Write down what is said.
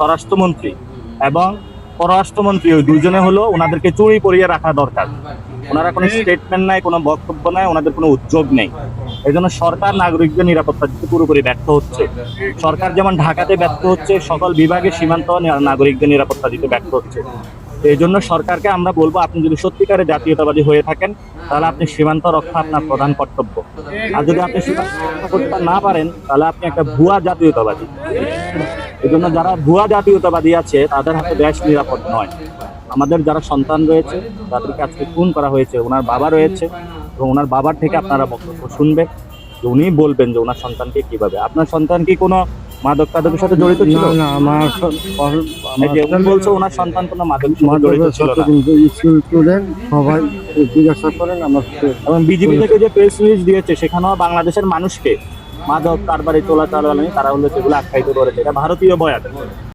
স্বরাষ্ট্রমন্ত্রী এবং পররাষ্ট্রমন্ত্রী, ওই দুইজনে হলো ওনাদেরকে চুরি পরিয়ে রাখা দরকার। ওনারা কোনো স্টেটমেন্ট নাই, কোনো বক্তব্য নাই, ওনাদের কোনো উদ্যোগ নেই। এই জন্য সরকার নাগরিকদের নিরাপত্তা দিতে পুরোপুরি ব্যর্থ হচ্ছে। সরকার যেমন ঢাকাতে ব্যর্থ হচ্ছে, সকল বিভাগে সীমান্ত নাগরিকদের নিরাপত্তা দিতে ব্যর্থ হচ্ছে। এই জন্য সরকারকে আমরা বলবো, আপনি যদি সত্যিকারে জাতীয়তাবাদী হয়ে থাকেন তাহলে আপনি সীমান্ত রক্ষা আপনার প্রধান কর্তব্য। আর যদি আপনি সীমান্ত রক্ষা করতে না পারেন তাহলে আপনি একটা ভুয়া জাতীয়তাবাদী। এই জন্য যারা ভুয়া জাতীয়তাবাদী আছে তাদের হাতে দেশ নিরাপদ নয়। আমাদের যারা সন্তান রয়েছে তাদেরকে আজকে খুন করা হয়েছে, ওনার বাবা রয়েছে এবং ওনার বাবার থেকে আপনারা বক্তব্য শুনবেন যে উনি বলবেন যে ওনার সন্তানকে কিভাবে। আপনার সন্তান কি কোনো মাদক টাদকের সাথে জড়িত ছিল? না, আমার এই যে উনি বলছে ওনার সন্তান কোনো মাদকের সাথে জড়িত ছিল না। কিন্তু স্কুল স্টুডেন্ট সবাই জিজ্ঞাসা করেন আমার। এবং বিজেপি থেকে যে প্রেস রিলিজ দিয়েছে সেখানেও বাংলাদেশের মানুষকে মাদক কারবারি চোলাচালানি তারা হলো সেগুলো আখ্যায়িত করেছে। এটা ভারতীয় বয়ান।